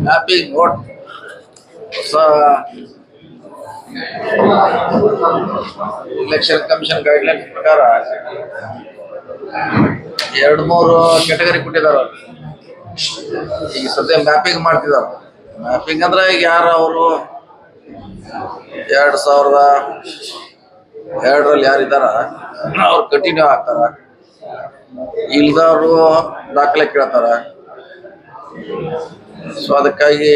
Mapping note ಹೊಸ election commission guidelines ಪ್ರಕಾರ 2-3 category ಕೊಟ್ಟಿದ್ದಾರೆ. ಈಗ ಸದ್ಯ ಮ್ಯಾಪಿಂಗ್ ಮಾಡ್ತಿದ್ದಾರೆ. ಮ್ಯಾಪಿಂಗ್ ಅಂದ್ರೆ ಈಗ ಯಾರು ಅವರು 2002ರಲ್ಲಿ ಯಾರಿದ್ದಾರ ಅವ್ರು ಕಂಟಿನ್ಯೂ ಆಗ್ತಾರ, ಇಲ್ದವರು ದಾಖಲೆ ಕೇಳ್ತಾರ. ಸೊ ಅದಕ್ಕಾಗಿ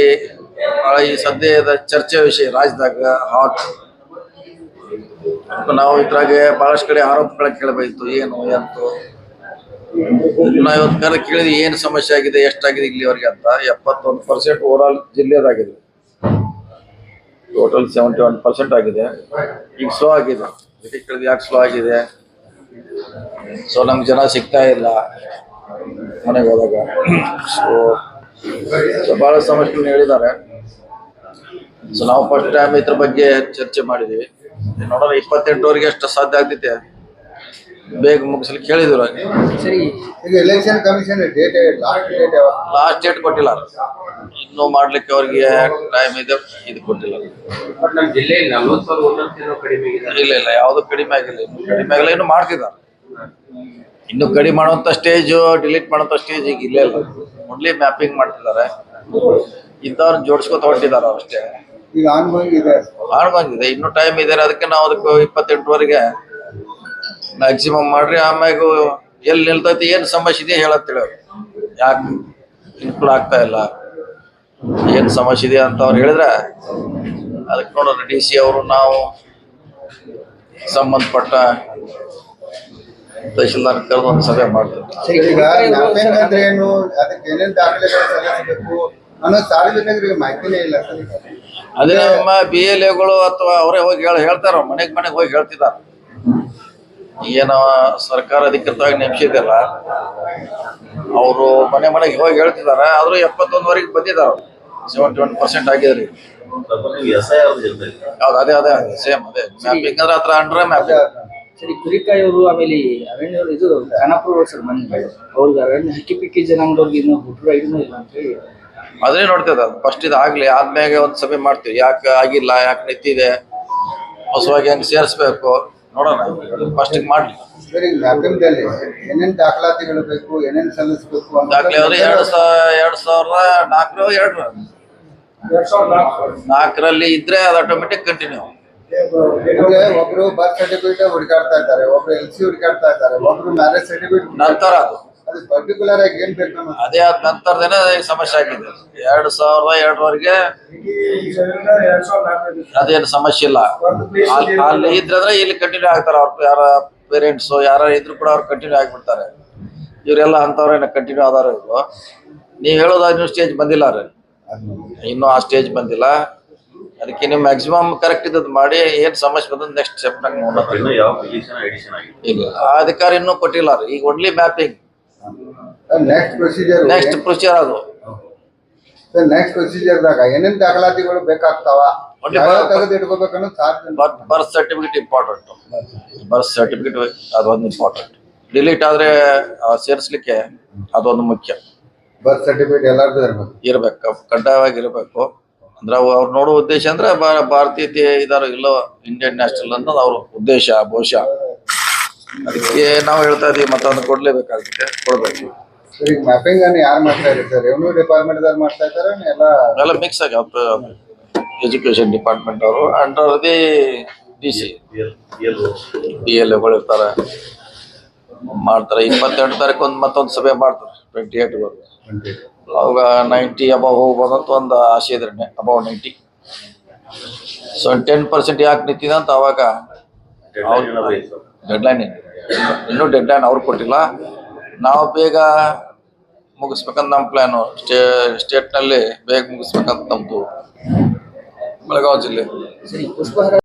ಈ ಸದ್ಯದ ಚರ್ಚೆ ವಿಷಯ ರಾಜ್ಯದಾಗ ಹಾಟ್. ನಾವು ಇದ್ರಾಗೆ ಬಹಳಷ್ಟು ಕಡೆ ಆರೋಪಗಳ ಕೇಳಬೇಕು, ಏನು ಎಂತು ನಾವು ಇವತ್ತು ಕರೆ ಕೇಳಿದ್ವಿ ಏನು ಸಮಸ್ಯೆ ಆಗಿದೆ, ಎಷ್ಟಾಗಿದೆ ಇಲ್ಲಿವರೆಗೆ ಅಂತ. 71% ಓವರಾಲ್ ಜಿಲ್ಲೆದಾಗಿದೆ, ಟೋಟಲ್ 71% ಆಗಿದೆ. ಈಗ ಸ್ಲೋ ಆಗಿದೆ. ಇದಕ್ಕೆ ಕೇಳಿದ್ವಿ ಯಾಕೆ ಸ್ಲೋ ಆಗಿದೆ, ಸೊ ನಮ್ಗೆ ಜನ ಸಿಗ್ತಾ ಇಲ್ಲ ಮನೆಗೆ ಹೋದಾಗ. ಸೊ ಬಹಳ ಸಮಸ್ಯೆಗಳನ್ನ ಹೇಳಿದ್ದಾರೆ. ಸೊ ನಾವು ಫಸ್ಟ್ ಟೈಮ್ ಇದ್ರ ಬಗ್ಗೆ ಚರ್ಚೆ ಮಾಡಿದೀವಿ. ನೋಡೋಣ 28ರವರೆಗೆ ಎಷ್ಟು ಸಾಧ್ಯ ಆಗ್ತೈತೆ ಬೇಗ ಮುಗಿಸ್ಲಿಕ್ಕೆ ಹೇಳಿದ್ರು. ಎಲೆಕ್ಷನ್ ಕಮಿಷನ್ ಲಾಸ್ಟ್ ಡೇಟ್ ಕೊಟ್ಟಿಲ್ಲ, ಇನ್ನೂ ಮಾಡ್ಲಿಕ್ಕೆ ಅವ್ರಿಗೆ ಟೈಮ್ ಇದೆ, ಇದು ಕೊಟ್ಟಿಲ್ಲ. ಇಲ್ಲ ಯಾವ್ದು ಕಡಿಮೆ ಆಗಿಲ್ಲ, ಕಡಿಮೆ ಆಗಿಲ್ಲ, ಇನ್ನು ಮಾಡ್ತಿದ್ದಾರೆ. ಇನ್ನು ಕಡಿಮೆ ಮಾಡುವಂತ ಸ್ಟೇಜ್, ಡಿಲೀಟ್ ಮಾಡುವಂತ ಸ್ಟೇಜ್ ಈಗ ಇಲ್ಲೇ ಇಲ್ಲ. ಓನ್ಲಿ ಮ್ಯಾಪಿಂಗ್ ಮಾಡ್ತಿದ್ದಾರೆ. ಇಂಥವ್ರನ್ನ ಜೋಡಿಸ್ಕೊತ ಹೊಟ್ಟಿದ್ದಾರೆ ಅಷ್ಟೇ. ಈಗ ಆನ್ಗೋಯಿಂಗ್ ಇದೆ, ಇನ್ನೂ ಟೈಮ್ ಇದೆ. ಅದಕ್ಕೆ ನಾವು ಅದಕ್ಕೆ 28ರವರೆಗೆ ಮ್ಯಾಕ್ಸಿಮಮ್ ಮಾಡ್ರಿ. ಆಮ್ಯಾಗ ಎಲ್ಲಿ ನಿಲ್ತೈತಿ, ಏನು ಸಮಸ್ಯೆ ಇದೆ ಹೇಳತ್ತೇಳಿ ಅವ್ರು, ಯಾಕೆ ಇನ್ಕ್ಲೂಡ್ ಆಗ್ತಾ ಇಲ್ಲ, ಏನು ಸಮಸ್ಯೆ ಇದೆ ಅಂತ ಅವ್ರು ಹೇಳಿದ್ರೆ ಅದಕ್ಕೆ ನೋಡೋಣ. DC ಅವರು ನಾವು ಸಂಬಂಧಪಟ್ಟ ತಹಶೀಲ್ದಾರ್ ಕರೆದು ಒಂದು ಸಭೆ ಮಾಡ್ತೀವಿ. ಈಗ ಮ್ಯಾಪಿಂಗ್ ಅಂದ್ರೆ ಏನು, ಅದಕ್ಕೆ ಏನೇನು ದಾಖಲೆಗಳು ಸಲ್ಲಿಸಬೇಕು ಅನ್ನೋ ಸಾರ್ವಜನಿಕರಿಗೆ ಮಾಹಿತಿನೇ ಇಲ್ಲ ಸರ್. ಅದೇ ನಮ್ಮ BLAಗಳು ಅಥವಾ ಅವರೇ ಹೋಗಿ ಹೇಳ್ತಾರ, ಮನೆಗೆ ಹೋಗಿ ಹೇಳ್ತಿದ್ದಾರೆ. ಏನೋ ಸರ್ಕಾರ ಅಧಿಕೃತವಾಗಿ ನೇಮಿಸಿದಲ್ಲ, ಅವರು ಮನೆಗೆ ಹೋಗಿ ಹೇಳ್ತಿದ್ದಾರೆ. ಆದ್ರೂ 71ವರೆಗೆ ಬಂದಿದ್ದಾರೆ, 71% ಆಗಿದ್ರಿ. ಹೌದು, ಅದೇ ಸೇಮ್ ಅದೇ ಮ್ಯಾಪಿಂಗ್ ಅಂದ್ರೆ ಹತ್ರ ಅಂಡ್ರೆ ಮ್ಯಾಪಿಂಗ್. ಸರಿ, ಕುರಿಕಾಯಿ ಅವರು ಆಮೇಲೆ ಅರಣ್ಯವರು ಇದು ಖಾನಾಪುರ ಸರ್ ಮನೆ ಅವ್ರಿಗೆ ಅರಣ್ಯ ಹಕ್ಕಿ ಜನಾಂಗದವ್ರಿಗೆ ಇನ್ನೂ ಹುಟ್ಟರು ಐದನೂ ಇಲ್ಲ ಅಂತ ಹೇಳಿ ಅದೇ ನೋಡ್ತಿದ್ದ. ಫಸ್ಟ್ ಇದು ಆಗ್ಲಿ, ಆದ್ಮ್ಯಾಗ ಒಂದು ಸಭೆ ಮಾಡ್ತೀವಿ. ಯಾಕೆ ಆಗಿಲ್ಲ, ಯಾಕೆ ನಿಂತಿದೆ, ಹೊಸವಾಗಿ ಹೆಂಗ್ ಸೇರಿಸ್ಬೇಕು ನೋಡೋಣ. ಫಸ್ಟ್ ಮಾಡ್ಲಿ. ಮ್ಯಾಪಿಂಗ್ದಲ್ಲಿ ಏನೇನು ದಾಖಲಾತಿಗಳು ಬೇಕು, ಏನೇನು ಸಲ್ಲಿಸಬೇಕು ಅಂತ ದಾಖಲೆ ಅವ್ರು 2004ರಲ್ಲಿ ಇದ್ರೆ ಅದು ಆಟೋಮೆಟಿಕ್ ಕಂಟಿನ್ಯೂ. ಅಂದ್ರೆ ಒಬ್ರು ಬರ್ತ್ ಸರ್ಟಿಫಿಕೇಟ್ ಹುಡುಕಾಡ್ತಾ ಇದ್ದಾರೆ, ಒಬ್ರು LC ಹುಡುಕಾಡ್ತಾ ಇದ್ದಾರೆ, ಒಬ್ರು ಮ್ಯಾರೇಜ್ ಸರ್ಟಿಫಿಕೇಟ್ ನಂತರ ಅದು ಪರ್ಟಿಕ್ಯುಲರ್ ಆಗಿ ಏನ್ ಬೇಕು ಅದೇ ಆದ ನಂತರದೇನೆ ಸಮಸ್ಯೆ ಆಗಿದೆ. 2002ವರೆಗೆ ಅದೇನು ಸಮಸ್ಯೆ ಇಲ್ಲ. ಅಲ್ಲಿ ಇದ್ರೆ ಇಲ್ಲಿ ಕಂಟಿನ್ಯೂ ಆಗ್ತಾರೆ. ಅವ್ರ ಯಾರ ಪೇರೆಂಟ್ಸ್ ಯಾರ ಇದ್ರು ಕೂಡ ಅವ್ರು ಕಂಟಿನ್ಯೂ ಆಗಿಬಿಡ್ತಾರೆ. ಇವರೆಲ್ಲ ಅಂತವ್ರೇನ ಕಂಟಿನ್ಯೂ ಆದಾರ. ಇವರು ನೀವು ಹೇಳೋದು ಇನ್ನೂ ಸ್ಟೇಜ್ ಬಂದಿಲ್ಲ ರೀ, ಇನ್ನೂ ಆ ಸ್ಟೇಜ್ ಬಂದಿಲ್ಲ. ಅದಕ್ಕೆ ನೀವು ಮ್ಯಾಕ್ಸಿಮಮ್ ಕರೆಕ್ಟ್ ಇದ್ದದ್ದು ಮಾಡಿ, ಏನ್ ಸಮಸ್ಯೆ ಬಂದ ನೆಕ್ಸ್ಟ್ ಸ್ಟೆಪ್ ನಾಗ ಇಲ್ಲ. ಆ ಅಧಿಕಾರಿ ಇನ್ನೂ ಕೊಟ್ಟಿಲ್ಲ ರೀ. ಈಗ ಓನ್ಲಿ ಮ್ಯಾಪಿಂಗ್, ನೆಕ್ಸ್ಟ್ ಪ್ರೊಸೀಜರ್ ಅದು. ನೆಕ್ಸ್ಟ್ ಪ್ರೊಸೀಜರ್ದಾಗ ಏನೇನ್ ದಾಖಲಾತಿಗಳು ಬೇಕಾಗ್ತಾವ ತೆಗೆದು ಇಟ್ಕೋಬೇಕನ್ನೋ birth certificate important. Birth certificate ಅದೊಂದು ಇಂಪಾರ್ಟೆಂಟ್. ಡಿಲೀಟ್ ಆದ್ರೆ ಸೇರಿಸ್ಲಿಕ್ಕೆ ಅದೊಂದು ಮುಖ್ಯ. ಬರ್ತ್ ಸರ್ಟಿಫಿಕೇಟ್ ಎಲ್ಲಾರ್ದು ಇರ್ಬೇಕು, ಕಡ್ಡಾಯವಾಗಿ ಇರಬೇಕು. ಅಂದ್ರೆ ಅವ್ರು ನೋಡೋ ಉದ್ದೇಶ ಅಂದ್ರೆ ಭಾರತೀಯತೆ ಇದಾರೋ ಇಲ್ಲೋ, ಇಂಡಿಯನ್ ನ್ಯಾಷನಲ್ ಅನ್ನೋದು ಅವ್ರ ಉದ್ದೇಶ ಬಹುಶಃ. ಅದಕ್ಕೆ ನಾವು ಹೇಳ್ತಾ ಇದೀವಿ, ಮತ್ತೊಂದು ಕೊಡ್ಲೇಬೇಕಾಗುತ್ತೆ, ಕೊಡ್ಬೇಕು. ಈಗ ಮ್ಯಾಪಿಂಗ್ ಅನ್ನು ಯಾರು ಮಾಡ್ತಾ ಇರ್ತಾರೆ? ರೆವಿನ್ಯೂ ಡಿಪಾರ್ಟ್ಮೆಂಟ್ ದವ್ರು ಮಾಡ್ತಾ ಇದ್ದಾರೆ, ಎಲ್ಲ ಮಿಕ್ಸ್ ಆಗಿ ಎಜುಕೇಶನ್ ಡಿಪಾರ್ಟ್ಮೆಂಟ್ ಅವರು ಅಂಡರ್ ದಿ DC BLAಗಳು ಇರ್ತಾರೆ, ಮಾಡ್ತಾರೆ. 22 ತಾರೀಕು ಮತ್ತೊಂದು ಸಭೆ ಮಾಡ್ತಾರೆ, 28 ಅವಾಗ 90 ಅಬವ್ ಹೋಗ್ಬೋದಂತ ಒಂದು ಆಸೆ ಇದ್ರೆ, ಅಬವ್ 90. ಸೊ 10% ಯಾಕೆ ನಿಂತಿದೆ ಅಂತ ಅವಾಗ ಡೆಡ್ಲೈನ್ ಇನ್ನೂ ಡೆಡ್ಲೈನ್ ಅವ್ರು ಕೊಟ್ಟಿಲ್ಲ. ನಾವು ಬೇಗ ಮುಗಿಸ್ಬೇಕಂತ ನಮ್ಮ ಪ್ಲ್ಯಾನು. ಸ್ಟೇಟ್ನಲ್ಲಿ ಬೇಗ ಮುಗಿಸ್ಬೇಕಂತ ನಮ್ಮದು ಬೆಳಗಾವಿ ಜಿಲ್ಲೆ.